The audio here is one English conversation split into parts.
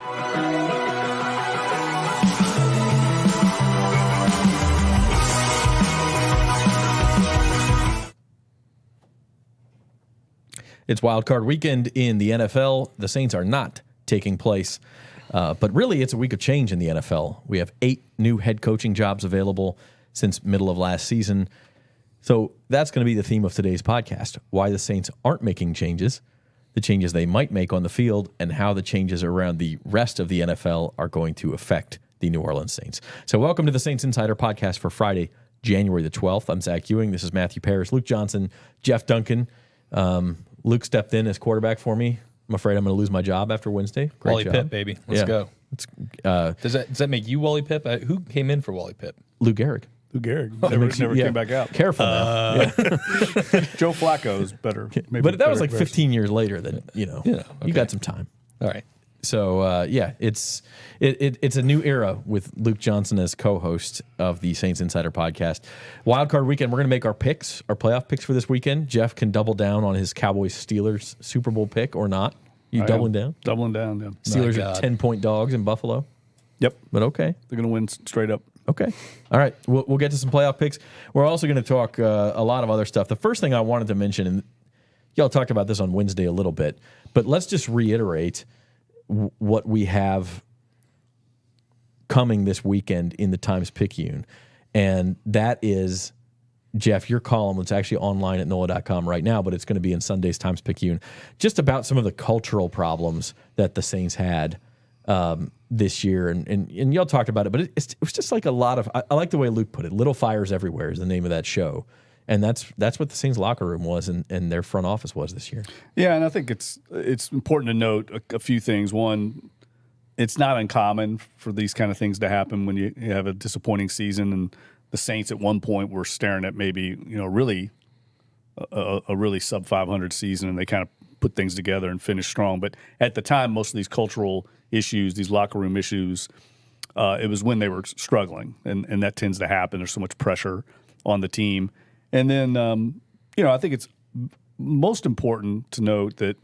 It's Wild Card Weekend in the NFL. The Saints are not taking place, but really it's a week of change in the NFL. We have 8 new head coaching jobs available since middle of last season. So that's going to be the theme of today's podcast, why the Saints aren't making changes, the changes they might make on the field, and how the changes around the rest of the NFL are going to affect the New Orleans Saints. So welcome to the Saints Insider Podcast for Friday, January the 12th. I'm Zach Ewing. This is Matthew Parrish, Luke Johnson, Jeff Duncan. Luke stepped in as quarterback for me. I'm afraid I'm going to lose my job after Wednesday. Great Wally job. Pipp, baby. Let's go. Does that make you Wally Pipp? Who came in for Wally Pipp? Lou Gehrig. Lou Gehrig never came back out. Careful now. Joe Flacco's better. Maybe but that was like 15 years later that, you got some time. All right. So, it's a new era with Luke Johnson as co-host of the Saints Insider Podcast. Wild Card Weekend, we're going to make our picks, our playoff picks for this weekend. Jeff can double down on his Cowboys-Steelers Super Bowl pick or not. You doubling down? Doubling down, yeah. Steelers are 10-point dogs in Buffalo? Yep. But okay. They're going to win straight up. Okay. All right. We'll get to some playoff picks. We're also going to talk a lot of other stuff. The first thing I wanted to mention, and y'all talked about this on Wednesday a little bit, but let's just reiterate what we have coming this weekend in the Times-Picayune. And that is, Jeff, your column, it's actually online at NOLA.com right now, but it's going to be in Sunday's Times-Picayune, just about some of the cultural problems that the Saints had this year. And y'all talked about it, but it was just like a lot of, I like the way Luke put it, little fires everywhere is the name of that show. And that's what the Saints locker room was and their front office was this year. Yeah, and I think it's important to note a few things. One, it's not uncommon for these kind of things to happen when you have a disappointing season. And the Saints at one point were staring at maybe really a really sub 500 season, and they kind of put things together and finished strong. But at the time, most of these cultural issues, these locker room issues, it was when they were struggling, and that tends to happen. There's so much pressure on the team. And then, I think it's most important to note that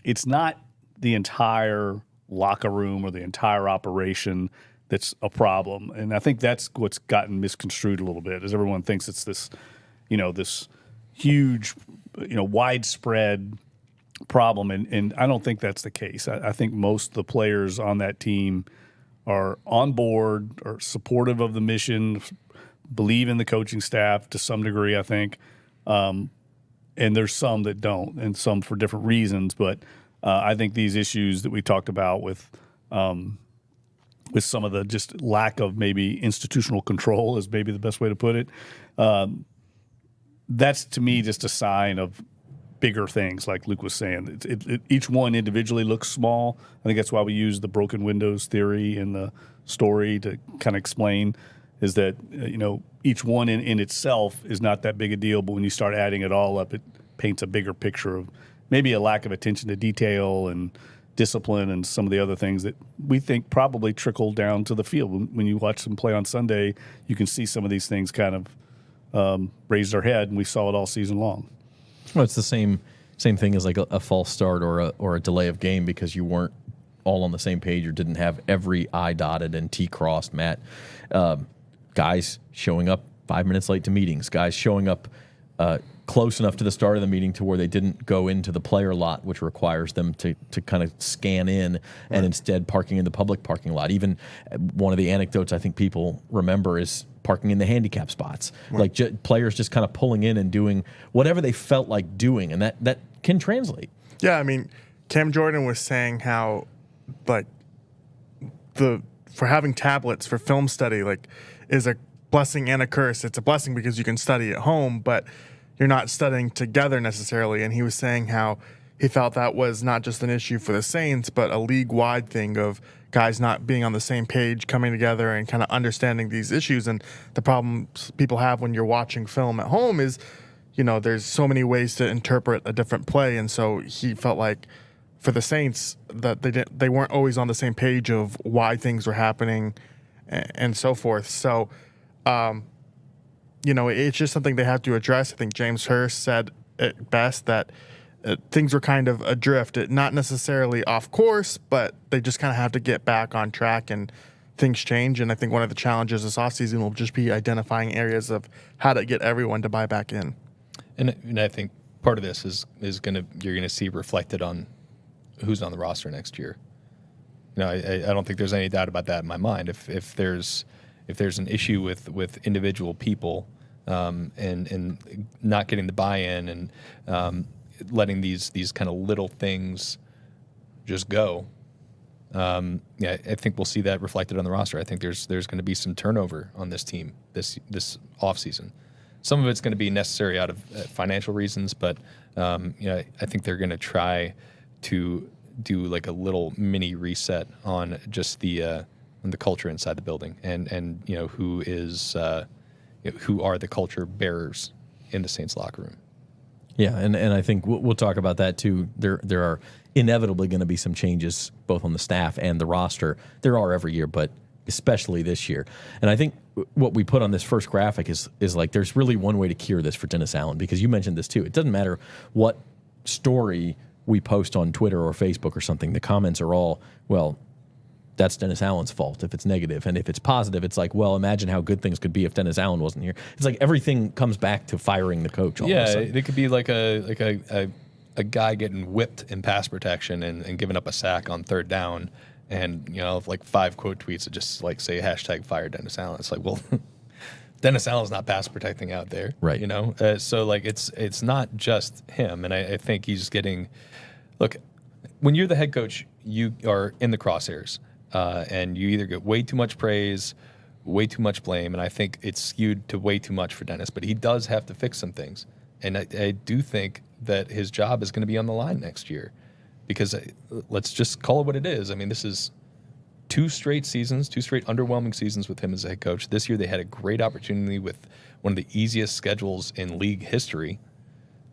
it's not the entire locker room or the entire operation that's a problem. And I think that's what's gotten misconstrued a little bit, is everyone thinks it's this, this huge, widespread problem. And I don't think that's the case. I think most of the players on that team are on board, are supportive of the mission, believe in the coaching staff to some degree, I think. And there's some that don't, and some for different reasons. But I think these issues that we talked about with some of the just lack of maybe institutional control is maybe the best way to put it. That's, to me, just a sign of bigger things, like Luke was saying. Each one individually looks small. I think that's why we use the broken windows theory in the story to kind of explain is that, each one in itself is not that big a deal, but when you start adding it all up, it paints a bigger picture of maybe a lack of attention to detail and discipline and some of the other things that we think probably trickle down to the field. When you watch them play on Sunday, you can see some of these things kind of raise their head, and we saw it all season long. Well, it's the same thing as like a false start or a delay of game because you weren't all on the same page or didn't have every I dotted and T crossed, Matt. Guys showing up 5 minutes late to meetings, guys showing up close enough to the start of the meeting to where they didn't go into the player lot, which requires them to kind of scan in and instead parking in the public parking lot. Even one of the anecdotes I think people remember is parking in the handicap spots. Right. Like players just kind of pulling in and doing whatever they felt like doing, and that can translate. Yeah, I mean, Cam Jordan was saying how, like, for having tablets for film study, like, is a blessing and a curse. It's a blessing because you can study at home, but you're not studying together necessarily. And he was saying how he felt that was not just an issue for the Saints, but a league-wide thing of guys not being on the same page, coming together and kind of understanding these issues. And the problems people have when you're watching film at home is, there's so many ways to interpret a different play. And so he felt like for the Saints that they weren't always on the same page of why things were happening and so forth. So, it's just something they have to address. I think James Hurst said it best that things were kind of adrift, not necessarily off course, but they just kind of have to get back on track and things change. And I think one of the challenges this offseason will just be identifying areas of how to get everyone to buy back in. And I think part of this is you're gonna see reflected on who's on the roster next year. I don't think there's any doubt about that in my mind. If there's an issue with individual people and not getting the buy-in and letting these kind of little things just go, I think we'll see that reflected on the roster. I think there's going to be some turnover on this team this offseason. Some of it's going to be necessary out of financial reasons, but I think they're going to try to do like a little mini reset on just the culture inside the building, and who are the culture bearers in the Saints locker room. Yeah, and I think we'll talk about that too. There are inevitably going to be some changes both on the staff and the roster. There are every year, but especially this year. And I think what we put on this first graphic is like there's really one way to cure this for Dennis Allen, because you mentioned this too. It doesn't matter what story we post on Twitter or Facebook or something. The comments are all, well, that's Dennis Allen's fault if it's negative. And if it's positive, it's like, well, imagine how good things could be if Dennis Allen wasn't here. It's like everything comes back to firing the coach. Yeah, it could be like a guy getting whipped in pass protection and giving up a sack on third down, and like 5 quote tweets that just like say #fire Dennis Allen. It's like, well, Dennis Allen's not pass protecting out there, right? So like it's not just him, and I think he's getting. Look, when you're the head coach, you are in the crosshairs. And you either get way too much praise, way too much blame, and I think it's skewed to way too much for Dennis. But he does have to fix some things, and I do think that his job is going to be on the line next year, because let's just call it what it is. I mean, this is 2 straight underwhelming seasons with him as a head coach. This year they had a great opportunity with one of the easiest schedules in league history,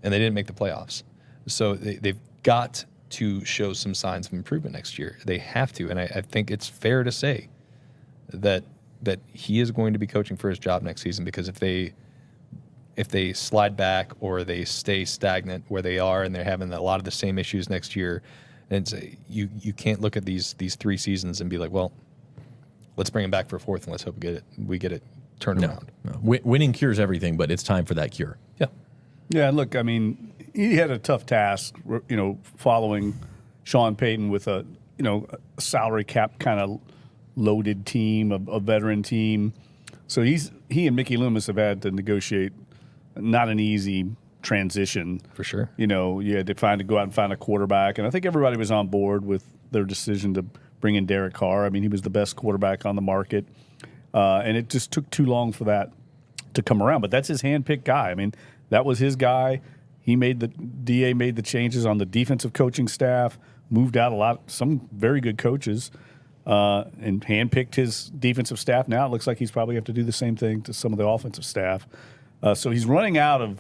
and they didn't make the playoffs. So they've got to show some signs of improvement next year. They have to, and I think it's fair to say that he is going to be coaching for his job next season, because if they slide back or they stay stagnant where they are and they're having a lot of the same issues next year, and you can't look at these 3 seasons and be like, well, let's bring him back for a 4th and let's hope we get it turned around. No. Winning cures everything, but it's time for that cure. Yeah, look, I mean, he had a tough task, following Sean Payton with a salary cap kind of loaded team, a veteran team. So he and Mickey Loomis have had to negotiate not an easy transition. For sure. You had to go out and find a quarterback, and I think everybody was on board with their decision to bring in Derek Carr. I mean, he was the best quarterback on the market, and it just took too long for that to come around. But that's his handpicked guy. I mean, that was his guy. He made the changes on the defensive coaching staff, moved out some very good coaches, and handpicked his defensive staff. Now it looks like he's probably have to do the same thing to some of the offensive staff. So he's running out of,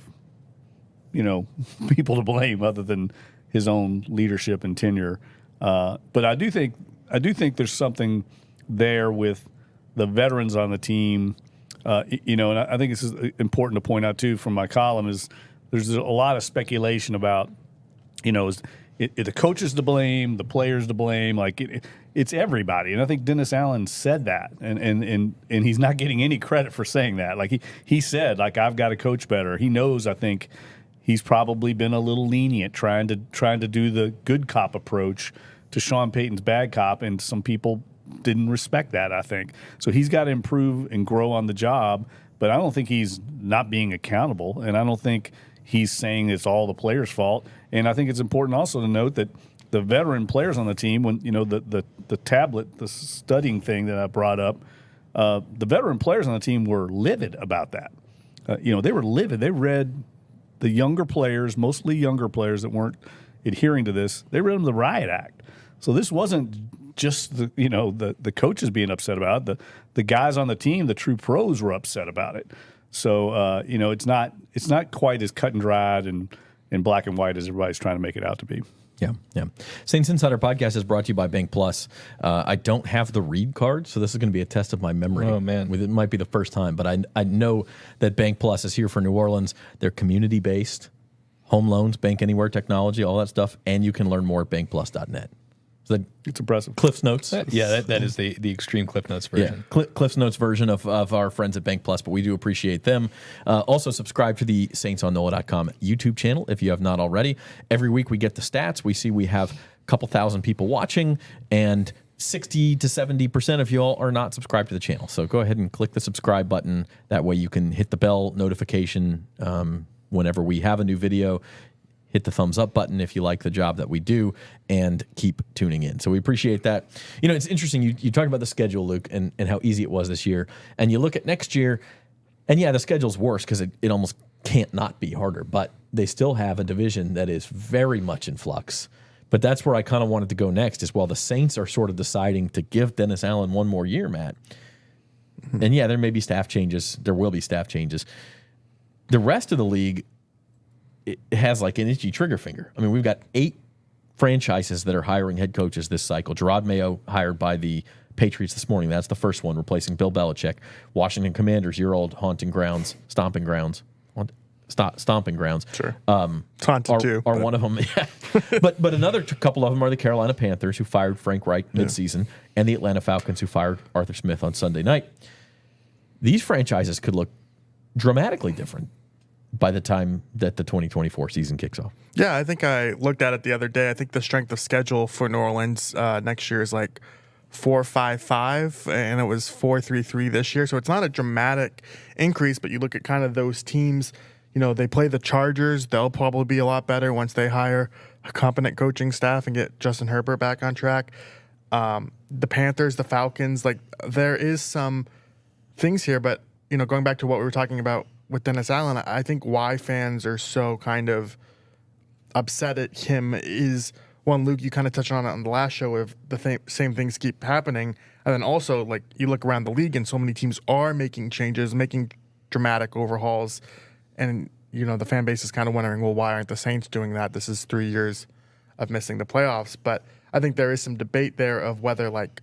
people to blame other than his own leadership and tenure. But I do think there's something there with the veterans on the team. And I think this is important to point out too from my column is there's a lot of speculation about, is the coaches to blame, the players to blame, it's everybody. And I think Dennis Allen said that, and he's not getting any credit for saying that. Like he said, I've got to coach better. He knows, I think he's probably been a little lenient trying to do the good cop approach to Sean Payton's bad cop, and some people didn't respect that, I think. So he's got to improve and grow on the job, but I don't think he's not being accountable, and I don't think he's saying it's all the players' fault. And I think it's important also to note that the veteran players on the team, when the tablet, the studying thing that I brought up, the veteran players on the team were livid about that. They were livid. They read the younger players, mostly younger players that weren't adhering to this. They read them the Riot Act. So this wasn't just the coaches being upset about it. The guys on the team, the true pros, were upset about it. So it's not quite as cut and dried and black and white as everybody's trying to make it out to be. Yeah. Saints Insider Podcast is brought to you by Bank Plus. I don't have the read card, so this is going to be a test of my memory. Oh, man. It might be the first time, but I know that Bank Plus is here for New Orleans. They're community-based, home loans, bank anywhere technology, all that stuff, and you can learn more at bankplus.net. So It's impressive. Cliff's Notes. Yeah, that is the extreme Cliff Notes version. Yeah, Cliff's Notes version of our friends at Bank Plus, but we do appreciate them. Also, subscribe to the Saints on NOLA.com YouTube channel if you have not already. Every week we get the stats. We see we have a couple thousand people watching, and 60 to 70% of you all are not subscribed to the channel. So go ahead and click the subscribe button. That way you can hit the bell notification whenever we have a new video. Hit the thumbs up button if you like the job that we do, and keep tuning in. So we appreciate that. You know, it's interesting. You talk about the schedule, Luke, and how easy it was this year. And you look at next year, and yeah, the schedule's worse because it almost can't not be harder. But they still have a division that is very much in flux. But that's where I kind of wanted to go next, is while the Saints are sort of deciding to give Dennis Allen one more year, Matt. And yeah, there may be staff changes. There will be staff changes. The rest of the league, it has like an itchy trigger finger. I mean, we've got 8 franchises that are hiring head coaches this cycle. Gerard Mayo hired by the Patriots this morning. That's the first one, replacing Bill Belichick. Washington Commanders, your old stomping grounds. Sure. Taunted too. Are one of them. Yeah. but another couple of them are the Carolina Panthers, who fired Frank Reich midseason, and the Atlanta Falcons, who fired Arthur Smith on Sunday night. These franchises could look dramatically different by the time that the 2024 season kicks off. Yeah, I think I looked at it the other day. I think the strength of schedule for New Orleans next year is like 4-5-5, and it was 4-3-3 this year. So it's not a dramatic increase, but you look at kind of those teams, you know, they play the Chargers. They'll probably be a lot better once they hire a competent coaching staff and get Justin Herbert back on track. The Panthers, the Falcons, like there is some things here, but, you know, going back to what we were talking about with Dennis Allen, I think why fans are so kind of upset at him is, one, Luke, you kind of touched on it on the last show, if the same things keep happening. And then also, like, you look around the league and so many teams are making changes, making dramatic overhauls. And, you know, the fan base is kind of wondering, well, why aren't the Saints doing that? This is 3 years of missing the playoffs. But I think there is some debate there of whether, like,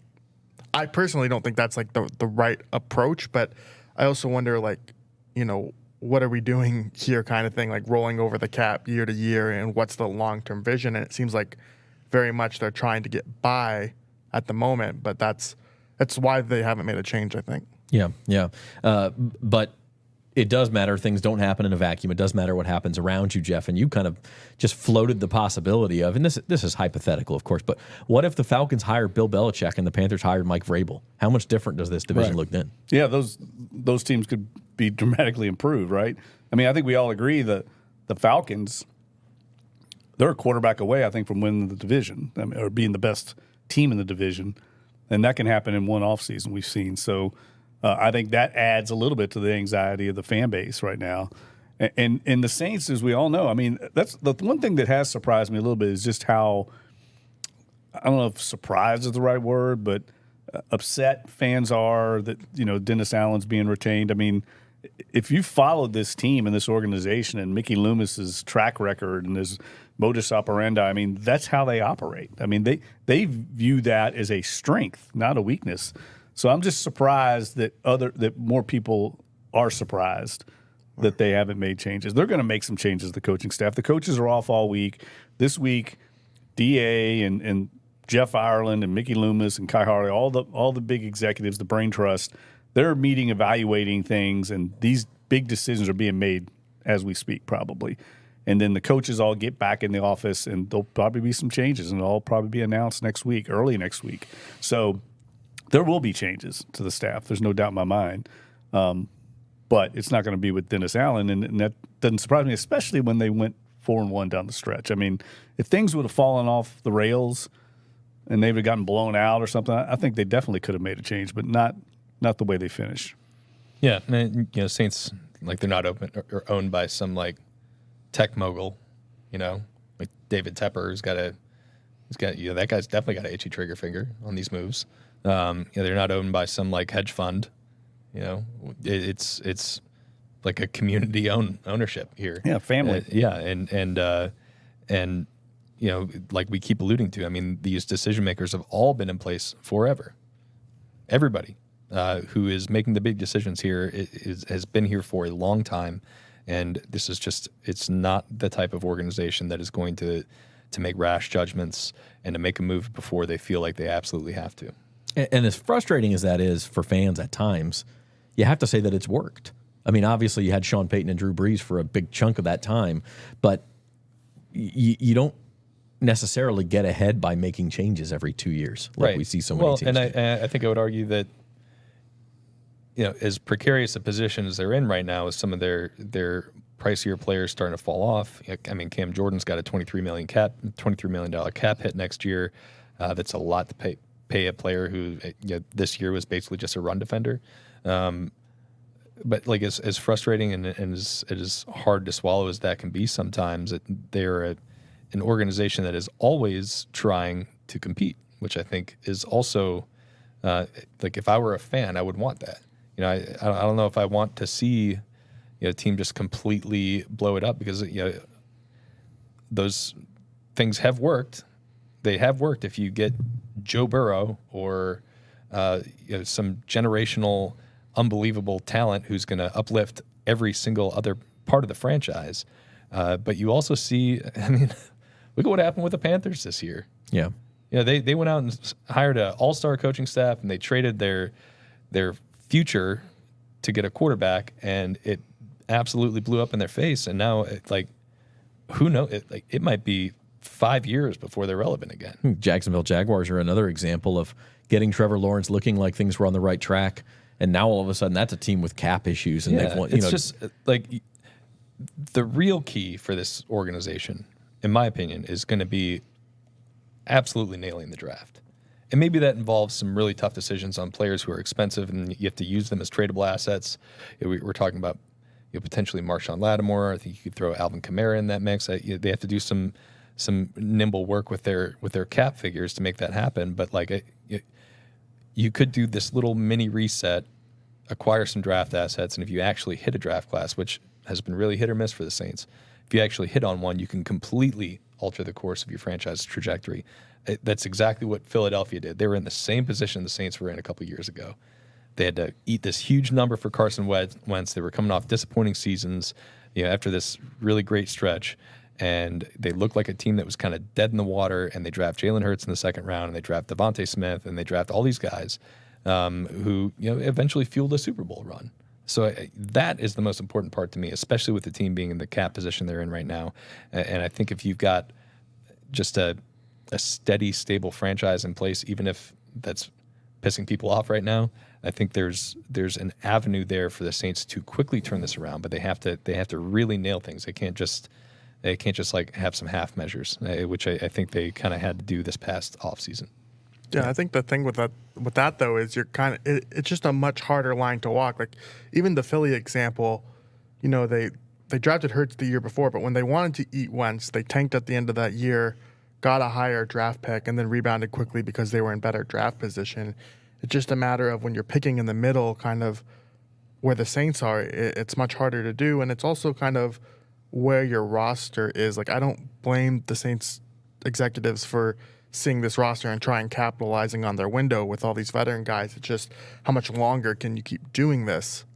I personally don't think that's, like, the right approach. But I also wonder, like, you know, what are we doing here kind of thing, like rolling over the cap year to year, and what's the long-term vision? And it seems like very much they're trying to get by at the moment, but that's why they haven't made a change, I think. Yeah. But it does matter. Things don't happen in a vacuum. It does matter what happens around you, Jeff. And you kind of just floated the possibility of, and this is hypothetical, of course, but what if the Falcons hired Bill Belichick and the Panthers hired Mike Vrabel? How much different does this division look then? Yeah, those teams could be dramatically improved, right? I mean, I think we all agree that the Falcons, they're a quarterback away, I think, from winning the division, or being the best team in the division. And that can happen in one offseason, we've seen. So I think that adds a little bit to the anxiety of the fan base right now. And the Saints, as we all know, I mean, that's the one thing that has surprised me a little bit is just how, I don't know if surprised is the right word, but upset fans are that, you know, Dennis Allen's being retained. I mean, if you followed this team and this organization and Mickey Loomis's track record and his modus operandi, I mean, that's how they operate. I mean, they view that as a strength, not a weakness. So I'm just surprised that more people are surprised that they haven't made changes. They're going to make some changes to the coaching staff. The coaches are off all week. This week, DA and Jeff Ireland and Mickey Loomis and Kai Harley, all the big executives, the brain trust, they're meeting, evaluating things, and these big decisions are being made as we speak, probably. And then the coaches all get back in the office, and there'll probably be some changes, and they'll all probably be announced early next week. So there will be changes to the staff. There's no doubt in my mind. But it's not going to be with Dennis Allen, and that doesn't surprise me, especially when they went 4-1 down the stretch. I mean, if things would have fallen off the rails and they would have gotten blown out or something, I think they definitely could have made a change, but not the way they finished. Yeah, and, you know, Saints, like, they're not owned by some, like, tech mogul, you know, like David Tepper, he's got you know, that guy's definitely got an itchy trigger finger on these moves. You know, they're not owned by some, like, hedge fund. You know, it's like a community ownership here. Yeah, family. And you know, like we keep alluding to, I mean, these decision makers have all been in place forever. Everybody who is making the big decisions here has been here for a long time, And this is just, it's not the type of organization that is going to make rash judgments and to make a move before they feel like they absolutely have to. And as frustrating as that is for fans at times, you have to say that it's worked. I mean, obviously you had Sean Payton and Drew Brees for a big chunk of that time, but you don't necessarily get ahead by making changes every 2 years like we see so many teams. And I think I would argue that, as precarious a position as they're in right now, with some of their pricier players starting to fall off. I mean, Cam Jordan's got a $23 million cap hit next year. That's a lot to pay a player who this year was basically just a run defender. But like as frustrating and as hard to swallow as that can be sometimes, they're an organization that is always trying to compete, which I think is also like if I were a fan, I would want that. I don't know if I want to see a team just completely blow it up, because those things have worked. They have worked if you get Joe Burrow or some generational unbelievable talent who's going to uplift every single other part of the franchise. But you also see, I mean, look at what happened with the Panthers this year. Yeah. They went out and hired an all-star coaching staff, and they traded their future to get a quarterback, and it absolutely blew up in their face. And now, who knows? It might be 5 years before they're relevant again. Jacksonville Jaguars are another example of getting Trevor Lawrence looking like things were on the right track, and now all of a sudden that's a team with cap issues, and they've won. Just like the real key for this organization, in my opinion, is going to be absolutely nailing the draft. And maybe that involves some really tough decisions on players who are expensive, and you have to use them as tradable assets. We're talking about potentially Marshawn Lattimore. I think you could throw Alvin Kamara in that mix. They have to do some nimble work with their cap figures to make that happen. But you could do this little mini reset, acquire some draft assets, and if you actually hit a draft class, which has been really hit or miss for the Saints, if you actually hit on one, you can completely alter the course of your franchise trajectory. That's exactly what Philadelphia did. They were in the same position the Saints were in a couple years ago. They had to eat this huge number for Carson Wentz. They were coming off disappointing seasons, after this really great stretch, and they looked like a team that was kind of dead in the water. And they draft Jalen Hurts in the second round, and they draft Devontae Smith, and they draft all these guys who eventually fueled a Super Bowl run. So that is the most important part to me, especially with the team being in the cap position they're in right now. And I think if you've got just a steady, stable franchise in place, even if that's pissing people off right now, I think there's an avenue there for the Saints to quickly turn this around. But they have to really nail things. They can't just like have some half measures, which I think they kind of had to do this past offseason. Yeah, I think the thing with that though is it's just a much harder line to walk. Like even the Philly example, they drafted Hurts the year before, but when they wanted to eat Wentz, they tanked at the end of that year, got a higher draft pick, and then rebounded quickly because they were in better draft position. It's just a matter of when you're picking in the middle, kind of where the Saints are, it's much harder to do, and it's also kind of where your roster is. Like I don't blame the Saints executives for seeing this roster and trying capitalizing on their window with all these veteran guys. It's just how much longer can you keep doing this?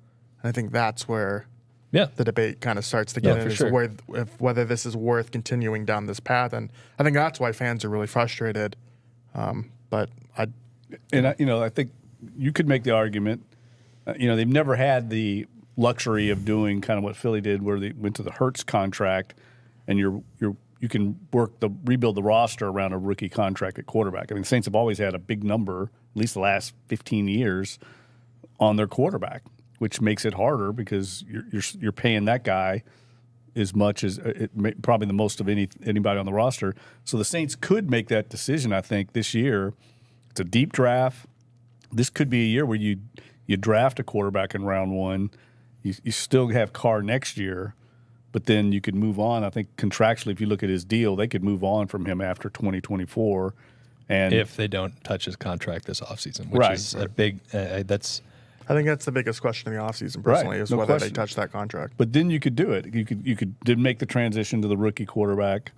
And I think that's where the debate kind of starts to get in, sure. whether this is worth continuing down this path. And I think that's why fans are really frustrated. But I think you could make the argument, they've never had the luxury of doing kind of what Philly did, where they went to the Hurts contract, and you can rebuild the roster around a rookie contract at quarterback. I mean, the Saints have always had a big number, at least the last 15 years, on their quarterback, which makes it harder because you're paying that guy as much as probably the most of anybody on the roster. So the Saints could make that decision, I think, this year. It's a deep draft. This could be a year where you draft a quarterback in round one. You still have Carr next year, but then you could move on. I think contractually, if you look at his deal, they could move on from him after 2024. And if they don't touch his contract this offseason, which is a big I think that's the biggest question in the offseason, personally, is whether they touch that contract. But then you could do it. You could make the transition to the rookie quarterback,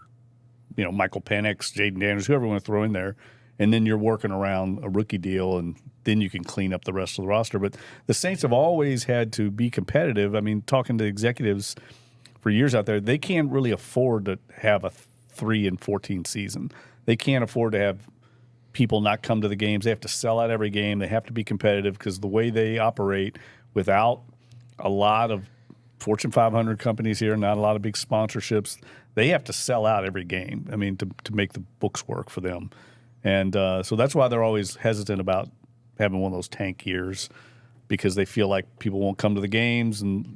Michael Penix, Jaden Daniels, whoever you want to throw in there, and then you're working around a rookie deal, and then you can clean up the rest of the roster. But the Saints have always had to be competitive. I mean, talking to executives, for years out there, they can't really afford to have a 3-14 season. They can't afford to have people not come to the games. They have to sell out every game. They have to be competitive because the way they operate without a lot of Fortune 500 companies here, not a lot of big sponsorships, they have to sell out every game. I mean, to make the books work for them. And so that's why they're always hesitant about having one of those tank years, because they feel like people won't come to the games, and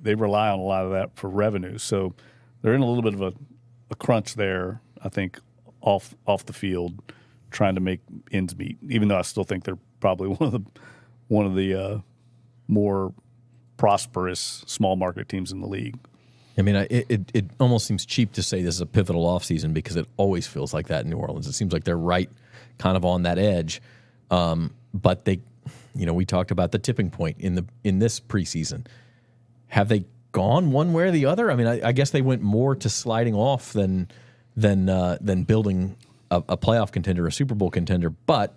they rely on a lot of that for revenue. So they're in a little bit of a crunch there, I think, off the field, trying to make ends meet. Even though I still think they're probably one of the more prosperous small market teams in the league. I mean, it almost seems cheap to say this is a pivotal offseason because it always feels like that in New Orleans. It seems like they're right kind of on that edge. But they, we talked about the tipping point in this preseason. Have they gone one way or the other? I mean, I guess they went more to sliding off than building a playoff contender, a Super Bowl contender, but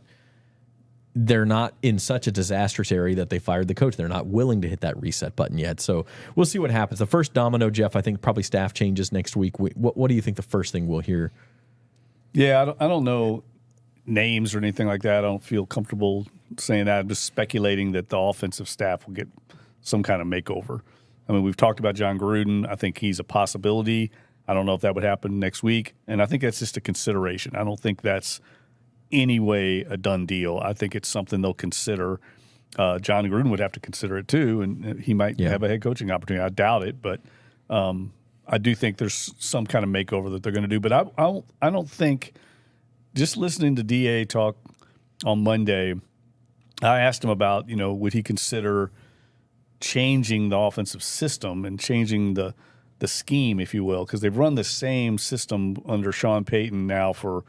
they're not in such a disastrous area that they fired the coach. They're not willing to hit that reset button yet. So we'll see what happens. The first domino, Jeff, I think probably staff changes next week. What do you think the first thing we'll hear? Yeah, I don't know names or anything like that. I don't feel comfortable saying that. I'm just speculating that the offensive staff will get some kind of makeover. I mean, we've talked about John Gruden. I think he's a possibility. I don't know if that would happen next week. And I think that's just a consideration. I don't think that's anyway a done deal. I think it's something they'll consider. John Gruden would have to consider it too, and he might have a head coaching opportunity. I doubt it, but I do think there's some kind of makeover that they're going to do. But I don't think, just listening to DA talk on Monday, I asked him about, would he consider changing the offensive system and changing the scheme, if you will, because they've run the same system under Sean Payton now for,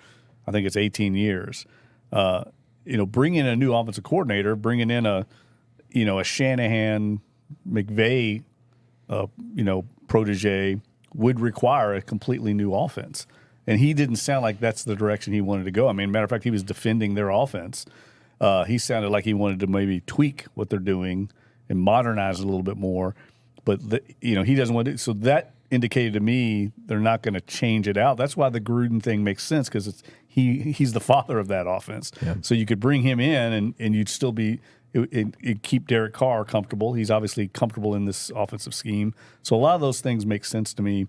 I think it's 18 years. Bringing in a new offensive coordinator, bringing in a Shanahan, McVay, protege would require a completely new offense. And he didn't sound like that's the direction he wanted to go. I mean, matter of fact, he was defending their offense. He sounded like he wanted to maybe tweak what they're doing and modernize it a little bit more. But, he doesn't want to. So that indicated to me they're not going to change it out. That's why the Gruden thing makes sense, because he's the father of that offense. Yeah. So you could bring him in and you'd still be it'd keep Derek Carr comfortable. He's obviously comfortable in this offensive scheme. So a lot of those things make sense to me.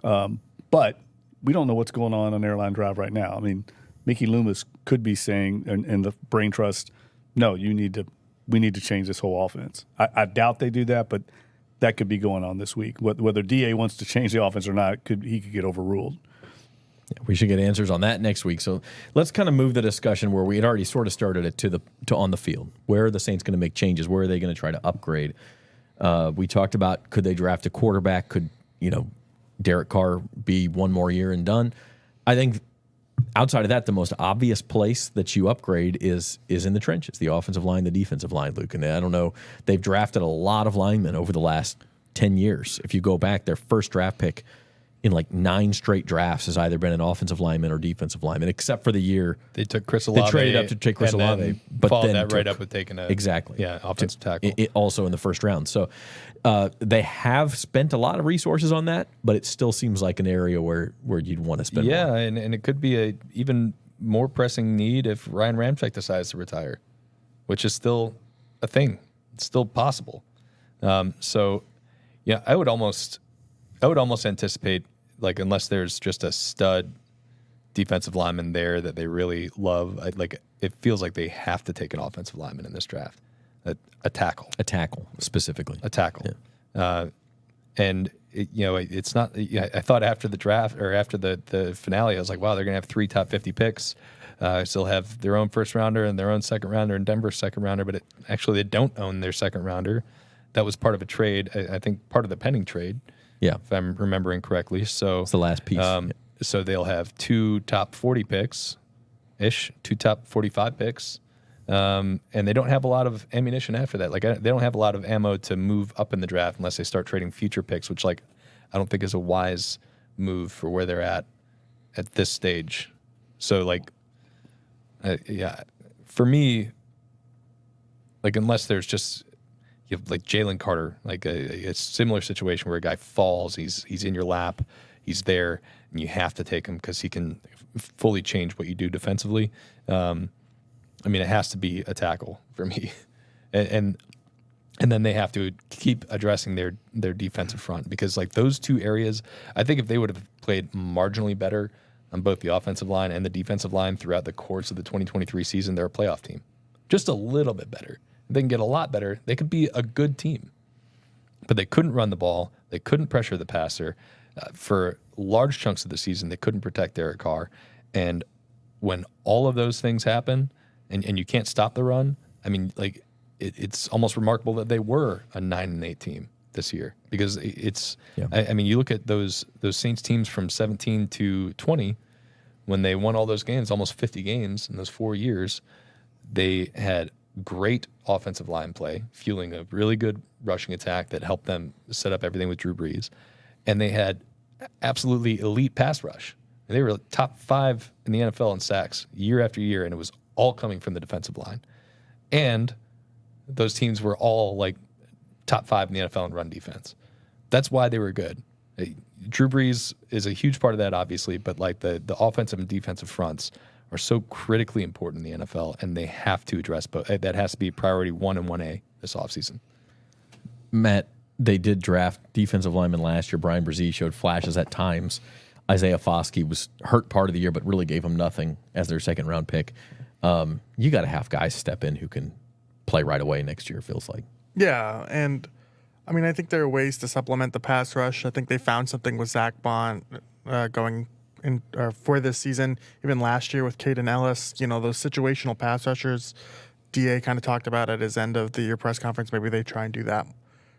But we don't know what's going on Airline Drive right now. I mean, Mickey Loomis could be saying, and the brain trust, no, we need to change this whole offense. I doubt they do that, but that could be going on this week. Whether DA wants to change the offense or not, he could get overruled. Yeah, we should get answers on that next week. So let's kind of move the discussion where we had already sort of started it to on the field. Where are the Saints going to make changes? Where are they going to try to upgrade? We talked about, could they draft a quarterback? Could Derek Carr be one more year and done? I think outside of that, the most obvious place that you upgrade is in the trenches, the offensive line, the defensive line, Luke. And I don't know, they've drafted a lot of linemen over the last 10 years. If you go back, their first draft pick in like 9 straight drafts has either been an offensive lineman or defensive lineman, except for the year they took Chris Olave. They traded up to take Chris Olave, but followed that right up with taking a offensive tackle. Also in the first round. So they have spent a lot of resources on that, but it still seems like an area where you'd want to spend more. And it could be a even more pressing need if Ryan Ramczyk decides to retire, which is still a thing. It's still possible. I would almost anticipate, like, unless there's just a stud defensive lineman there that they really love, it feels like they have to take an offensive lineman in this draft. A tackle. A tackle, specifically. A tackle. Yeah. It's not. I thought after the draft or after the finale, I was like, wow, they're going to have 3 top 50 picks. Still have their own first rounder and their own second rounder and Denver's second rounder, but actually they don't own their second rounder. That was part of a trade. I think part of the pending trade. Yeah, if I'm remembering correctly. So it's the last piece. So they'll have 2 top 40 picks, 2 top 45 picks, and they don't have a lot of ammunition after that. Like, they don't have a lot of ammo to move up in the draft unless they start trading future picks, which, I don't think is a wise move for where they're at this stage. So, for me, unless there's just you have like Jalen Carter, like a similar situation where a guy falls, he's in your lap, he's there, and you have to take him because he can fully change what you do defensively. I mean, it has to be a tackle for me, and then they have to keep addressing their defensive front because like those two areas, I think if they would have played marginally better on both the offensive line and the defensive line throughout the course of the 2023 season, they're a playoff team. Just a little bit better. If they can get a lot better, they could be a good team. But they couldn't run the ball. They couldn't pressure the passer. For large chunks of the season, they couldn't protect Derek Carr. And when all of those things happen and you can't stop the run, I mean, like it's almost remarkable that they were a 9-8 team this year because it's. Yeah. I mean, you look at those Saints teams from 17 to 20, when they won all those games, almost 50 games in those 4 years, they had great offensive line play, fueling a really good rushing attack that helped them set up everything with Drew Brees, and they had absolutely elite pass rush. They were top 5 in the NFL in sacks year after year, and it was all coming from the defensive line. And those teams were all like top 5 in the NFL in run defense. That's why they were good. Drew Brees is a huge part of that, obviously, but like the offensive and defensive fronts are so critically important in the NFL, and they have to address both. That has to be priority 1 and 1A this offseason. Matt, they did draft defensive lineman last year. Brian Brzee showed flashes at times. Isaiah Foskey was hurt part of the year, but really gave them nothing as their second-round pick. You got to have guys step in who can play right away next year, it feels like. Yeah, and I mean, I think there are ways to supplement the pass rush. I think they found something with Zach Bond going in for this season. Even last year with Caden Ellis, you know, those situational pass rushers, DA kind of talked about at his end of the year press conference. Maybe they try and do that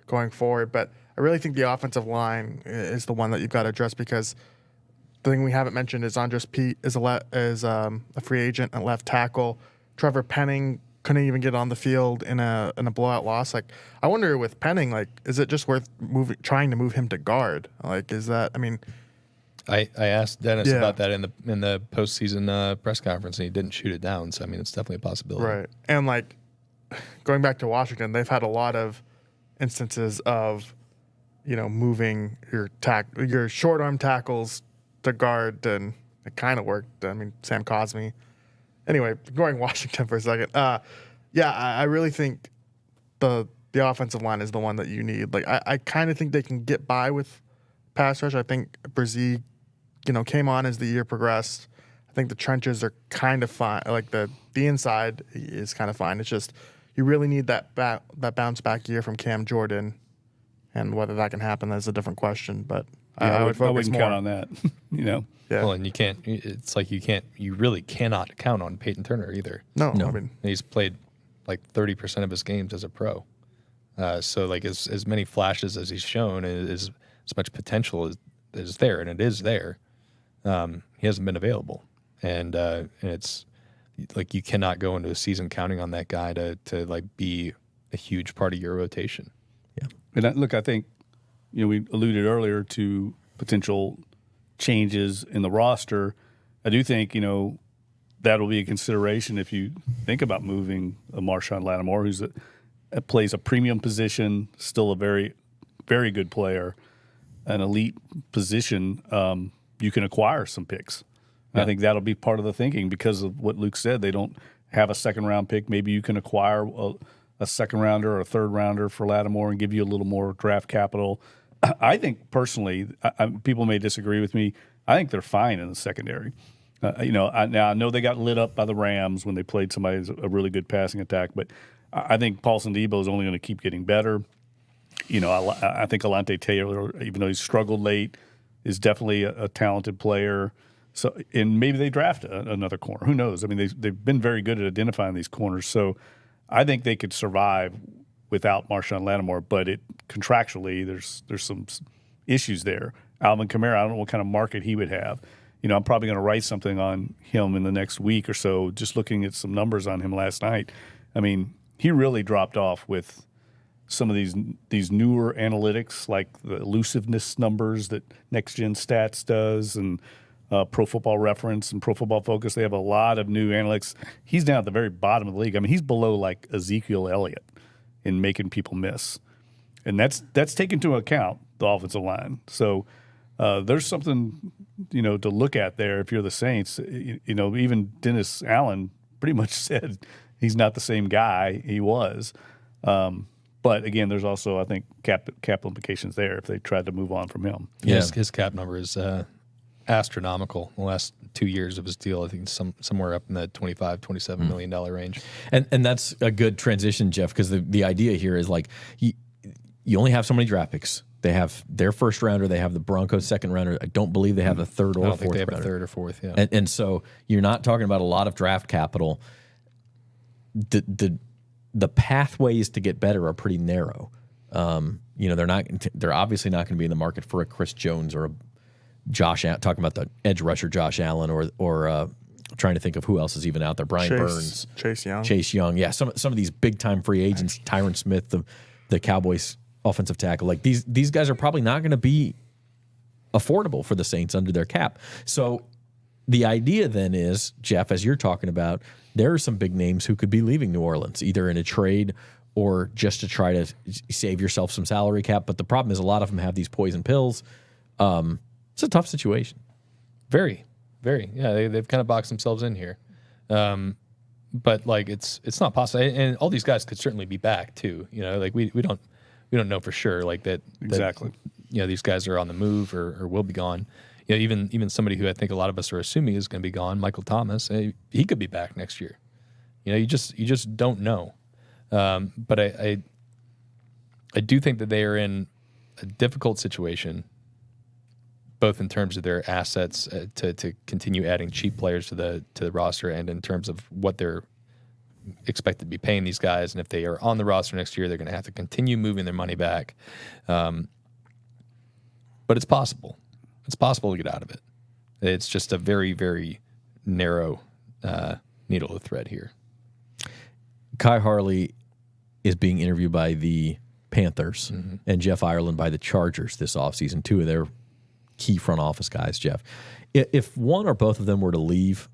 going forward. But I really think the offensive line is the one that you've got to address because the thing we haven't mentioned is Andres Pete is a free agent at left tackle. Trevor Penning couldn't even get on the field in a blowout loss. Like, I wonder with Penning, like, is it just worth trying to move him to guard? Like, is that? I mean, I asked Dennis about that in the postseason press conference, and he didn't shoot it down. So I mean, it's definitely a possibility. Right. And like going back to Washington, they've had a lot of instances of, you know, moving your short arm tackles to guard, and it kind of worked. I mean, Sam Cosmi. Anyway, going Washington for a second. I really think the offensive line is the one that you need. Like, I kind of think they can get by with pass rush. I think Brzee, you know, came on as the year progressed. I think the trenches are kind of fine. Like the inside is kind of fine. It's just you really need that bounce back year from Cam Jordan, and whether that can happen is a different question. But I would focus more count on that. You know. Yeah. Well, and you can't. It's like you really cannot count on Peyton Turner either. No. I mean, he's played like 30% of his games as a pro. So like as many flashes as he's shown, as much potential is there, and it is there. He hasn't been available, and it's like you cannot go into a season counting on that guy to like be a huge part of your rotation. Yeah. And I think, you know, we alluded earlier to potential changes in the roster. I do think, you know, that'll be a consideration if you think about moving a Marshawn Lattimore, who's plays a premium position, still a very, very good player, an elite position. You can acquire some picks. Yeah. I think that'll be part of the thinking because of what Luke said. They don't have a second-round pick. Maybe you can acquire a second-rounder or a third-rounder for Lattimore and give you a little more draft capital. I think personally, people may disagree with me. I think they're fine in the secondary. Now I know they got lit up by the Rams when they played somebody a really good passing attack, but I think Paulson Debo is only going to keep getting better. You know, I think Alante Taylor, even though he's struggled late, is definitely a talented player. So, and maybe they draft another corner. Who knows? I mean, they've been very good at identifying these corners. So, I think they could survive without Marshawn Lattimore, but contractually there's some issues there. Alvin Kamara, I don't know what kind of market he would have. You know, I'm probably going to write something on him in the next week or so, just looking at some numbers on him last night. I mean, he really dropped off with some of these newer analytics, like the elusiveness numbers that Next Gen Stats does, and Pro Football Reference and Pro Football Focus. They have a lot of new analytics. He's down at the very bottom of the league. I mean, he's below like Ezekiel Elliott in making people miss. And that's taken into account, the offensive line. So there's something, to look at there if you're the Saints. Even Dennis Allen pretty much said he's not the same guy he was. But again, there's also, I think, cap implications there if they tried to move on from him. Yeah, his cap number is astronomical. The last 2 years of his deal, I think somewhere up in the $25-27 million range. And that's a good transition, Jeff, because the idea here is like you only have so many draft picks. They have their first rounder. They have the Broncos' second rounder. I don't believe they have a third or I don't fourth think they have rounder. a third or fourth. Yeah, and so you're not talking about a lot of draft capital. The pathways to get better are pretty narrow. They're obviously not going to be in the market for a Chris Jones or a Josh. Talking about the edge rusher Josh Allen or trying to think of who else is even out there. Brian Burns, Chase Young. Yeah, some of these big time free agents. Tyron Smith, the Cowboys offensive tackle. Like these guys are probably not going to be affordable for the Saints under their cap. So the idea then is, Jeff, as you're talking about, there are some big names who could be leaving New Orleans, either in a trade or just to try to save yourself some salary cap. But the problem is a lot of them have these poison pills. It's a tough situation. Very, very. Yeah, they've kind of boxed themselves in here. But like it's not possible. And all these guys could certainly be back too. Like we don't know for sure like that. Exactly. These guys are on the move or will be gone. Even somebody who I think a lot of us are assuming is going to be gone, Michael Thomas, he could be back next year. You just don't know. But I do think that they are in a difficult situation, both in terms of their assets to continue adding cheap players to the roster, and in terms of what they're expected to be paying these guys. And if they are on the roster next year, they're going to have to continue moving their money back. But it's possible. It's possible to get out of it. It's just a very, very narrow needle to thread here. Kai Harley is being interviewed by the Panthers and Jeff Ireland by the Chargers this offseason, two of their key front office guys, Jeff. If one or both of them were to leave,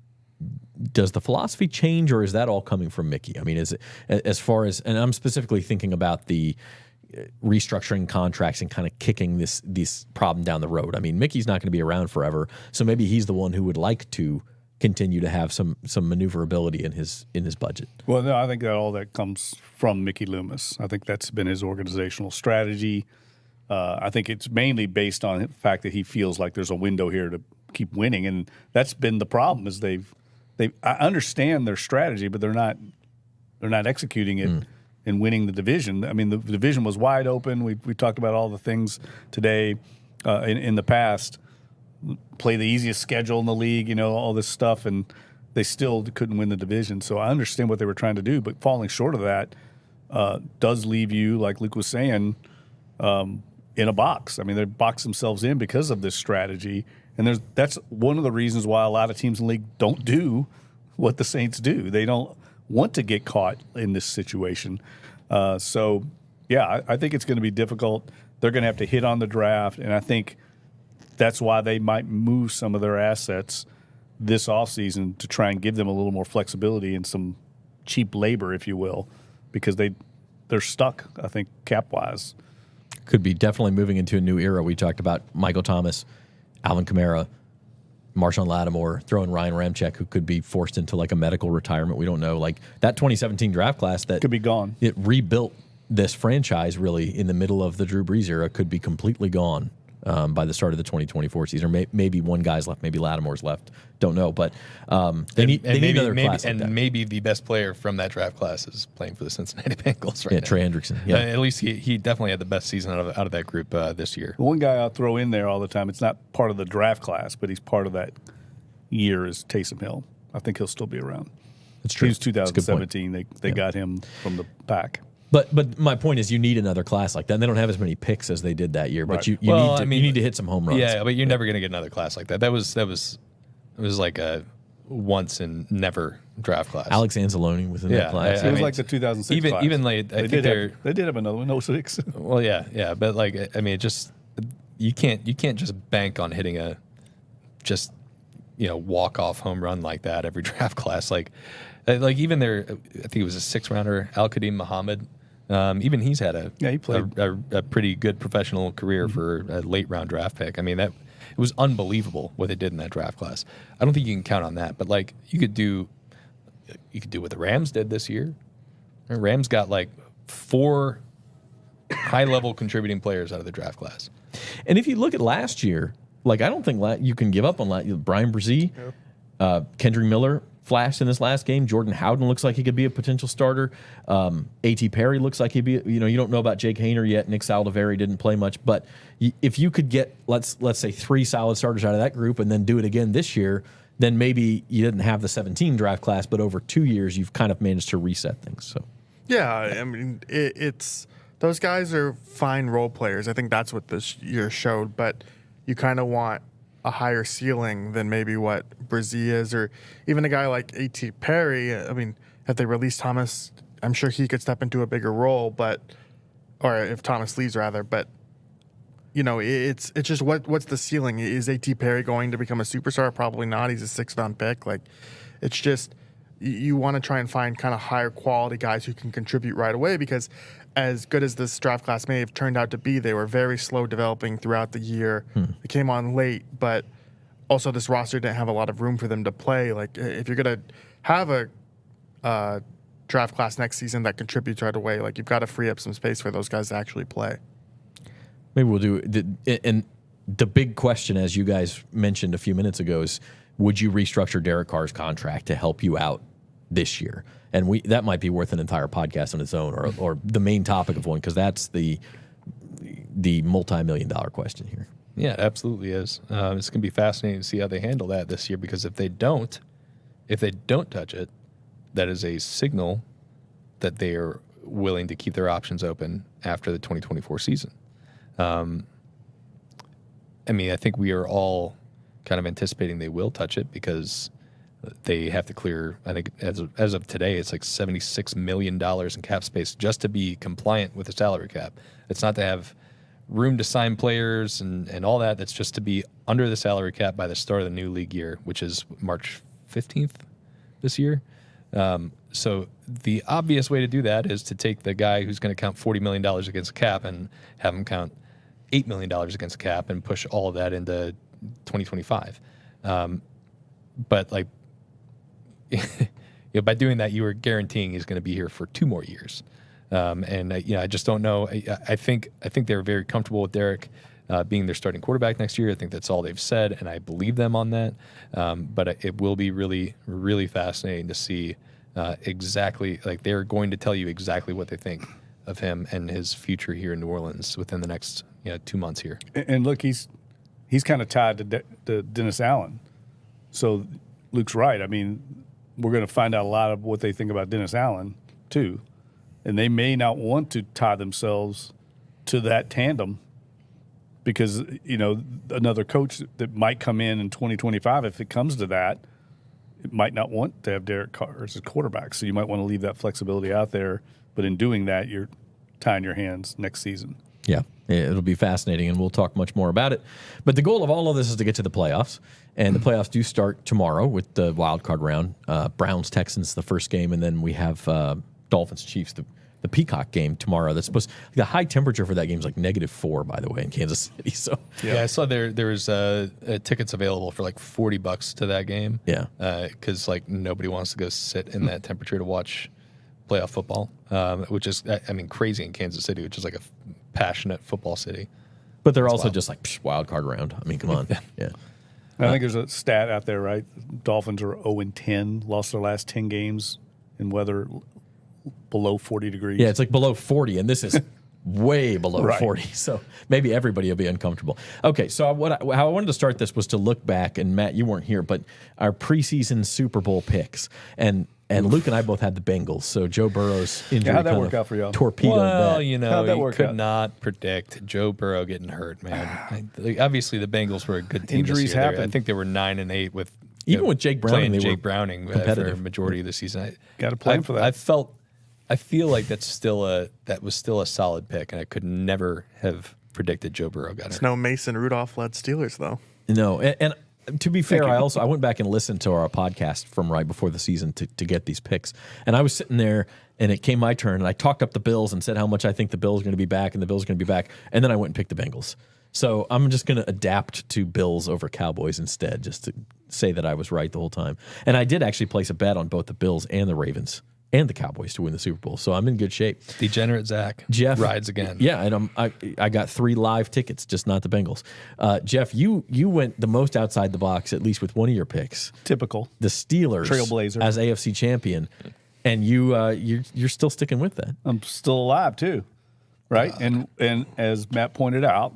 does the philosophy change, or is that all coming from Mickey? I mean, is it as far as, and I'm specifically thinking about the restructuring contracts and kind of kicking this problem down the road. I mean, Mickey's not going to be around forever, so maybe he's the one who would like to continue to have some maneuverability in his budget. Well, no, I think that all that comes from Mickey Loomis. I think that's been his organizational strategy. I think it's mainly based on the fact that he feels like there's a window here to keep winning, and that's been the problem. Is I understand their strategy, but they're not executing it. And winning the division. I mean, the division was wide open. We talked about all the things today in the past. Play the easiest schedule in the league, all this stuff, and they still couldn't win the division. So I understand what they were trying to do, but falling short of that does leave you, like Luke was saying, in a box. I mean, they box themselves in because of this strategy, and that's one of the reasons why a lot of teams in the league don't do what the Saints do. They don't want to get caught in this situation. I think it's going to be difficult. They're going to have to hit on the draft, and I think that's why they might move some of their assets this offseason to try and give them a little more flexibility and some cheap labor, if you will, because they're stuck, I think, cap-wise. Could be definitely moving into a new era. We talked about Michael Thomas, Alvin Kamara, Marshawn Lattimore, throwing Ryan Ramczyk, who could be forced into like a medical retirement. We don't know. Like that 2017 draft class that could be gone. It rebuilt this franchise really in the middle of the Drew Brees era could be completely gone by the start of the 2024 season. Or maybe one guy's left, maybe Lattimore's left. Don't know, but they need another class like that. And maybe the best player from that draft class is playing for the Cincinnati Bengals right now. Trey Hendrickson. Yeah, at least he definitely had the best season out of that group this year. One guy I'll throw in there all the time. It's not part of the draft class, but he's part of that year. Is Taysom Hill? I think he'll still be around. That's true. He was 2017. They got him from the pack. But my point is, you need another class like that. And they don't have as many picks as they did that year. But Right. you need to hit some home runs. Yeah, but you're never going to get another class like that. It was like a once and never draft class. Alex Anzalone was in that class. It was like the 2006 class. Even like they did have another one, 06. Well, yeah, but like I mean, it just you can't just bank on hitting a walk off home run like that every draft class. Like even their, I think it was a 6th rounder, Al Qadim Muhammad. Even he's had he played a pretty good professional career for a late round draft pick. I mean, it was unbelievable what they did in that draft class. I don't think you can count on that, but like you could do what the Rams did this year. The Rams got like 4 high level contributing players out of the draft class. And if you look at last year, like I don't think you can give up on Brian Brzee, Kendrick Miller flashed in this last game. Jordan Howden looks like he could be a potential starter. A.T. Perry looks like he'd be. You don't know about Jake Hayner yet. Nick Saldiveri didn't play much, but if you could get let's say 3 solid starters out of that group and then do it again this year, then maybe you didn't have the 17 draft class, but over 2 years you've kind of managed to reset things. So yeah, I mean it's those guys are fine role players. I think that's what this year showed, but you kind of want a higher ceiling than maybe what Brzee is, or even a guy like A.T. Perry. I mean, if they release Thomas, I'm sure he could step into a bigger role, or if Thomas leaves rather, but it's just what's the ceiling? Is A.T. Perry going to become a superstar? Probably not. He's a 6th round pick. Like, it's just you want to try and find kind of higher quality guys who can contribute right away, because as good as this draft class may have turned out to be, they were very slow developing throughout the year. They came on late, but also this roster didn't have a lot of room for them to play. Like, if you're going to have a draft class next season that contributes right away, like, you've got to free up some space for those guys to actually play. maybe we'll do it. And the big question, as you guys mentioned a few minutes ago, is would you restructure Derek Carr's contract to help you out this year? And that might be worth an entire podcast on its own, or the main topic of one, because that's the multi-million-dollar question here. Yeah, it absolutely is. It's going to be fascinating to see how they handle that this year, because if they don't touch it, that is a signal that they are willing to keep their options open after the 2024 season. I mean, I think we are all kind of anticipating they will touch it, because they have to clear, I think as of today, it's like $76 million in cap space just to be compliant with the salary cap. It's not to have room to sign players and all that. That's just to be under the salary cap by the start of the new league year, which is March 15th this year. So the obvious way to do that is to take the guy who's going to count $40 million against the cap and have him count $8 million against the cap and push all of that into 2025. But like, by doing that, you are guaranteeing he's going to be here for 2 more years. I just don't know. I think they're very comfortable with Derek being their starting quarterback next year. I think that's all they've said, and I believe them on that. But it will be really, really fascinating to see exactly, like, they're going to tell you exactly what they think of him and his future here in New Orleans within the next 2 months here. And look, he's kind of tied to Dennis Allen. So Luke's right. I mean, we're going to find out a lot of what they think about Dennis Allen too. And they may not want to tie themselves to that tandem because, another coach that might come in 2025, if it comes to that, it might not want to have Derek Carr as his quarterback. So you might want to leave that flexibility out there. But in doing that, you're tying your hands next season. Yeah, it'll be fascinating, and we'll talk much more about it. But the goal of all of this is to get to the playoffs, and the playoffs do start tomorrow with the wild card round. Browns-Texans, the first game, and then we have Dolphins-Chiefs, the Peacock game tomorrow. That's supposed the high temperature for that game is like -4, by the way, in Kansas City. So yeah, I saw there was tickets available for like $40 to that game. Yeah, because like nobody wants to go sit in that temperature to watch playoff football, which is crazy in Kansas City, which is like a passionate football city. But they're also just like wild card round. I mean, come on. Yeah. I think there's a stat out there, right? Dolphins are 0-10, lost their last 10 games in weather below 40 degrees. Yeah, it's like below 40, and this is way below Right. 40. So maybe everybody will be uncomfortable. Okay, so how I wanted to start this was to look back, and Matt, you weren't here, but our preseason Super Bowl picks. And Luke and I both had the Bengals, so Joe Burrow's injury how'd that kind work of out for y'all? torpedoed Well, that. How'd that you work could out? not predict Joe Burrow getting hurt, man. Obviously, the Bengals were a good team Injuries this year. happen. I think they were 9-8 with Even with Jake Browning, playing they were Jake Browning for competitive. a majority of the season. Got to plan for that. I feel like that was still a solid pick, and I could never have predicted Joe Burrow got It's hurt. no Mason Rudolph led Steelers though. No, and To be fair, I went back and listened to our podcast from right before the season to get these picks. And I was sitting there, and it came my turn, and I talked up the Bills and said how much I think the Bills are going to be back, and the Bills are going to be back. And then I went and picked the Bengals. So I'm just going to adapt to Bills over Cowboys instead, just to say that I was right the whole time. And I did actually place a bet on both the Bills and the Ravens and the Cowboys to win the Super Bowl. So I'm in good shape. Degenerate Zach Jeff rides again. Yeah, and I got 3 live tickets, just not the Bengals. Jeff, you went the most outside the box, at least with one of your picks. Typical. The Steelers Trailblazer. as AFC champion, and you're still sticking with that. I'm still alive too, right? And as Matt pointed out,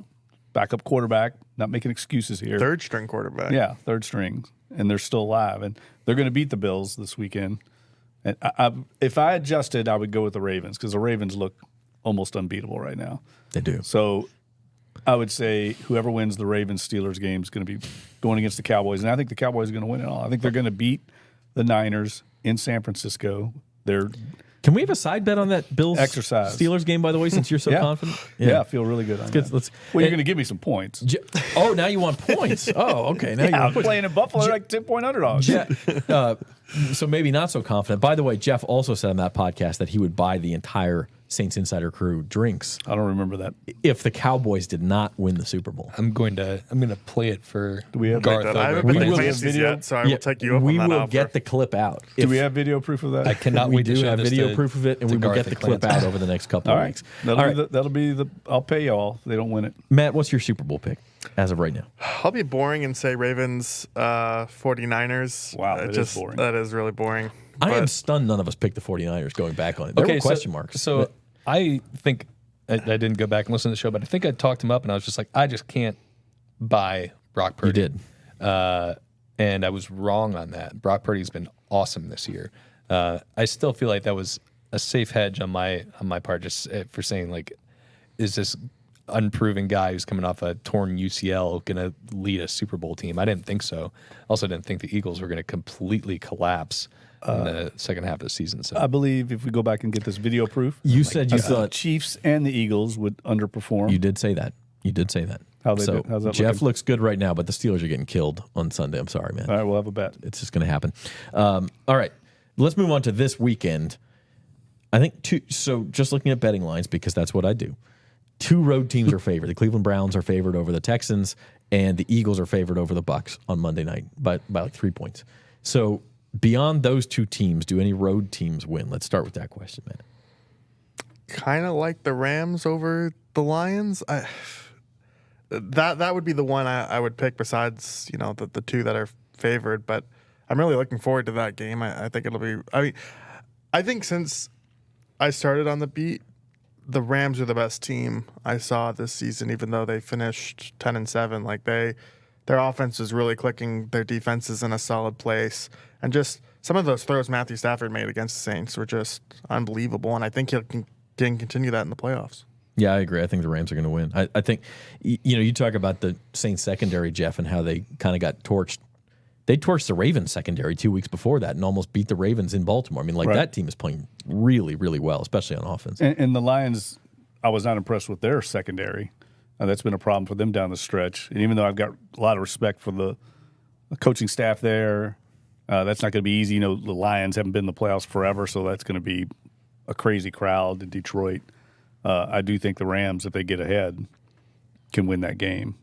backup quarterback, not making excuses here. Third string quarterback. Yeah, third string, and they're still alive, and they're going to beat the Bills this weekend. And if I adjusted, I would go with the Ravens because the Ravens look almost unbeatable right now. They do. So I would say whoever wins the Ravens-Steelers game is going to be going against the Cowboys, and I think the Cowboys are going to win it all. I think they're going to beat the Niners in San Francisco. Can we have a side bet on that Bills Exercise. Steelers game, by the way, since you're so Yeah. confident? Yeah, I feel really good on that. Let's- Well, you're going to give me some points. now you want points. Oh, okay. Now you Yeah, want I'm points. playing in Buffalo like 10-point underdogs. So maybe not so confident. By the way, Jeff also said on that podcast that he would buy the entire Saints Insider crew drinks I don't remember that. if the Cowboys did not win the Super Bowl. I'm going to play it for we have Garth. like I over. haven't been We to will- Fancies video- yet, so I will take you up we on that will offer. get the clip out. Do we have video proof of that? I cannot We wait to do show have this video to- proof of it, and to we will Garth get the and clip Clinton. out over the next couple All of right. weeks. That'll All be right, the, that'll be the. I'll pay y'all if they don't win it. Matt, what's your Super Bowl pick as of right now? I'll be boring and say Ravens 49ers. Wow, that is boring. That is really boring. I am But stunned none of us picked the 49ers going back on it. There were question marks. So but I think I didn't go back and listen to the show, but I think I talked him up, and I was just like, I just can't buy Brock Purdy. you did. And I was wrong on that. Brock Purdy's been awesome this year. I still feel like that was a safe hedge on my part, just for saying like, is this unproven guy who's coming off a torn UCL going to lead a Super Bowl team? I didn't think so. Also, didn't think the Eagles were going to completely collapse in the second half of the season. So I believe if we go back and get this video proof, You said you the thought Chiefs and the Eagles would underperform. you did say that. You did say that. How they so do- how's that Jeff looking? looks good right now, but the Steelers are getting killed on Sunday. I'm sorry, man. All right, we'll have a bet. It's just going to happen. All right, let's move on to this weekend. I think so just looking at betting lines, because that's what I do. 2 road teams are favored. The Cleveland Browns are favored over the Texans, and the Eagles are favored over the Bucs on Monday night by like 3 points. So beyond those 2 teams, do any road teams win? Let's start with that question, man. kind of like the Rams over the Lions. That would be the one I would pick besides, you know, the 2 that are favored. But I'm really looking forward to that game. I think it'll be. I think since I started on the beat, the Rams are the best team I saw this season, even though they finished 10-7. Like their offense is really clicking. Their defense is in a solid place, and just some of those throws Matthew Stafford made against the Saints were just unbelievable. And I think he can continue that in the playoffs. Yeah, I agree. I think the Rams are going to win. I think, you know, you talk about the Saints secondary, Jeff, and how they kind of got torched. They torched the Ravens secondary 2 weeks before that and almost beat the Ravens in Baltimore. I mean, like, Right. that team is playing really, really well, especially on offense. And the Lions, I was not impressed with their secondary. That's been a problem for them down the stretch. And even though I've got a lot of respect for the coaching staff there, that's not going to be easy. You know, the Lions haven't been in the playoffs forever, so that's going to be a crazy crowd in Detroit. I do think the Rams, if they get ahead, can win that game.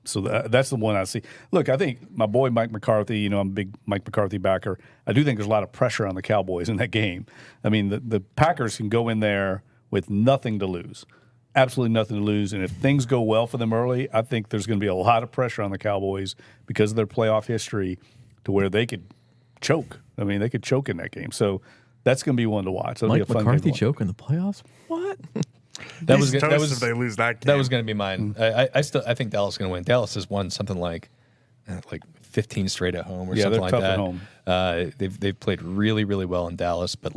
So that's the one I see. Look, I think my boy Mike McCarthy, you know, I'm a big Mike McCarthy backer. I do think there's a lot of pressure on the Cowboys in that game. I mean, the Packers can go in there with nothing to lose, absolutely nothing to lose. And if things go well for them early, I think there's going to be a lot of pressure on the Cowboys because of their playoff history to where they could choke. I mean, they could choke in that game. So that's going to be one to watch. That'll Mike be a fun McCarthy game to watch. choke in the playoffs? What? That He's was toast if they lose that game. That was going to be mine. I think Dallas is going to win. Dallas has won something like 15 straight at home or Yeah, something they're like tough that. at home. They've played really, really well in Dallas, but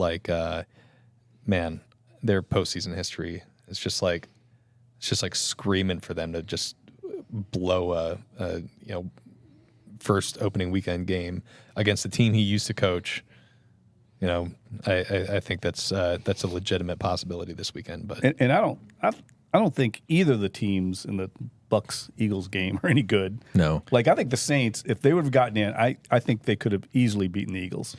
man, their postseason history is just like screaming for them to just blow a first opening weekend game against the team he used to coach. You know, I think that's a legitimate possibility this weekend. But And I don't think either of the teams in the Bucks-Eagles game are any good. No. Like, I think the Saints, if they would have gotten in, I think they could have easily beaten the Eagles.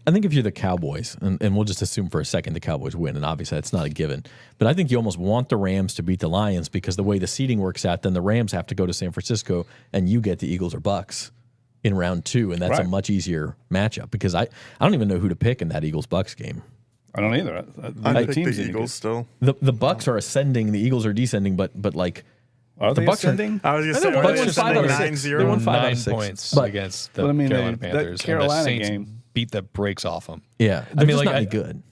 I think if you're the Cowboys, and we'll just assume for a second the Cowboys win, and obviously that's not a given, but I think you almost want the Rams to beat the Lions because the way the seeding works out, then the Rams have to go to San Francisco, and you get the Eagles or Bucks in round 2, and that's a much easier matchup because I don't even know who to pick in that Eagles-Bucks game. I don't either. I pick the Eagles still. The Bucks are ascending, the Eagles are descending, but like are the they Bucks ascending? I was going to say, the Bucks won 5 out of 6. 9-0. They won 5 out 9 of 6 points but, against the But I mean, Carolina that Panthers. Carolina and the Saints game beat the brakes off them. Yeah, I mean, just like, not any good.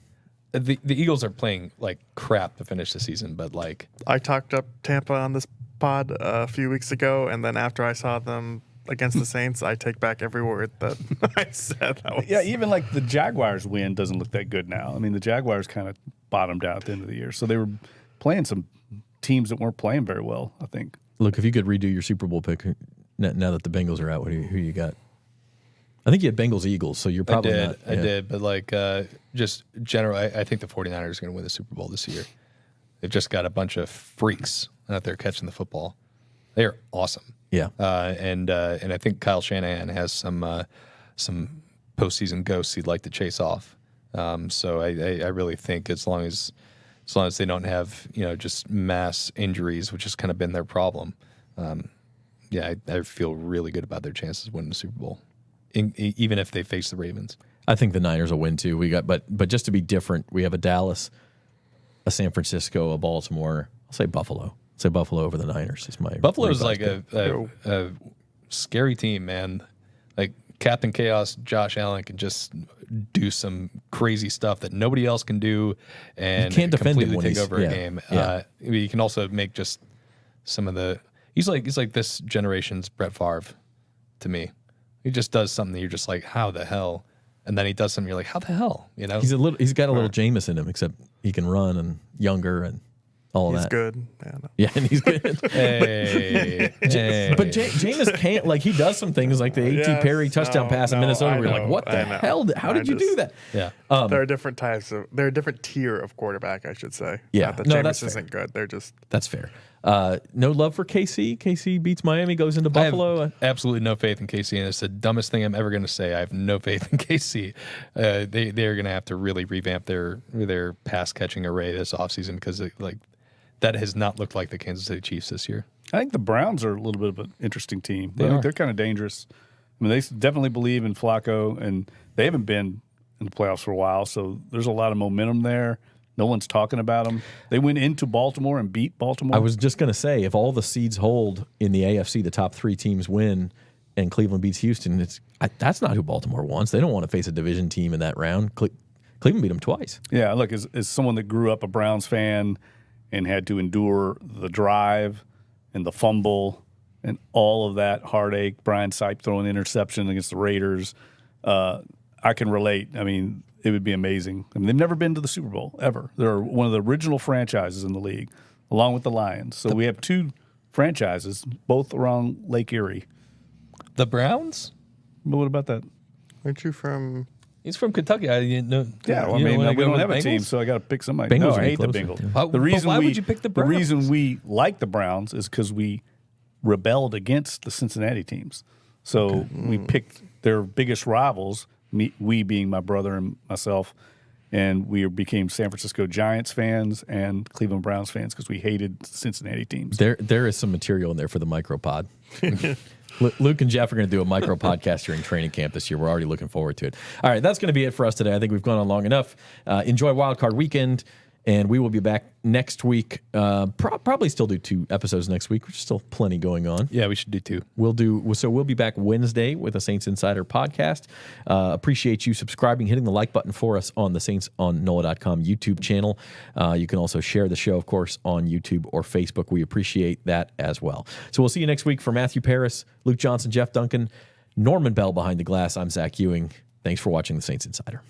The Eagles are playing like crap to finish the season, but like I talked up Tampa on this pod a few weeks ago, and then after I saw them against the Saints, I take back every word that I said. Yeah, even like the Jaguars win doesn't look that good now. I mean, the Jaguars kind of bottomed out at the end of the year. So they were playing some teams that weren't playing very well, I think. Look, if you could redo your Super Bowl pick now that the Bengals are out, who you got? I think you had Bengals-Eagles, so you're probably not. I did, but like just general, I think the 49ers are going to win the Super Bowl this year. They've just got a bunch of freaks out there catching the football. They are awesome. Yeah. And I think Kyle Shanahan has some postseason ghosts he'd like to chase off. So I really think as long as they don't have just mass injuries, which has kind of been their problem, I feel really good about their chances of winning the Super Bowl, even if they face the Ravens. I think the Niners will win too. But just to be different, we have a Dallas, a San Francisco, a Baltimore. I'll say Buffalo. I'll say Buffalo over the Niners is my. Buffalo's like a scary team, man. Like Captain Chaos, Josh Allen can just do some crazy stuff that nobody else can do, and you can't defend completely him when take over a game. Yeah. You can also make just some of the. He's like this generation's Brett Favre, to me. He just does something that you're just like, how the hell? And then he does something you're like, how the hell? He's got a little Jameis in him, except he can run and younger and all of He's that. good. Yeah, no. Yeah, and he's good. Hey. But Jameis can't, like, he does some things like the A.T. Perry touchdown pass in Minnesota where you're like, what the hell? How did you do that? Yeah. There are different they're a different tier of quarterback, I should say. Yeah. Not that No, Jameis that's isn't good. They're just. That's fair. No love for KC. KC beats Miami, goes into Buffalo. I have absolutely no faith in KC, and it's the dumbest thing I'm ever going to say. I have no faith in KC. They're going to have to really revamp their pass catching array this offseason because that has not looked like the Kansas City Chiefs this year. I think the Browns are a little bit of an interesting team. They're kind of dangerous. I mean, they definitely believe in Flacco, and they haven't been in the playoffs for a while, so there's a lot of momentum there. No one's talking about them. They went into Baltimore and beat Baltimore. I was just going to say, if all the seeds hold in the AFC, the top 3 teams win, and Cleveland beats Houston, that's not who Baltimore wants. They don't want to face a division team in that round. Cleveland beat them twice. Yeah, look, as someone that grew up a Browns fan and had to endure the drive and the fumble and all of that heartache, Brian Sipe throwing the interception against the Raiders, I can relate. I mean, it would be amazing. I mean, they've never been to the Super Bowl, ever. They're one of the original franchises in the league, along with the Lions. So we have 2 franchises, both around Lake Erie. The Browns? But what about that? Aren't you from. He's from Kentucky. I didn't know. Yeah, well, I mean, we don't have a team, so I got to pick somebody. Bengals No, are I hate the closer, Bengals. yeah. But why would you pick the Browns? The reason we like the Browns is because we rebelled against the Cincinnati teams. So we picked their biggest rivals, we being my brother and myself, and we became San Francisco Giants fans and Cleveland Browns fans because we hated Cincinnati teams. There is some material in there for the micropod. Luke and Jeff are going to do a micro podcast during training camp this year. We're already looking forward to it. All right, that's going to be it for us today. I think we've gone on long enough. Enjoy Wild Card Weekend, and we will be back next week. Probably still do 2 episodes next week. There's still plenty going on. Yeah, we should do 2. We'll be back Wednesday with a Saints Insider podcast. Appreciate you subscribing, hitting the like button for us on the Saints on NOLA.com YouTube channel. You can also share the show, of course, on YouTube or Facebook. We appreciate that as well. So we'll see you next week. For Matthew Paris, Luke Johnson, Jeff Duncan, Norman Bell behind the glass, I'm Zach Ewing. Thanks for watching the Saints Insider.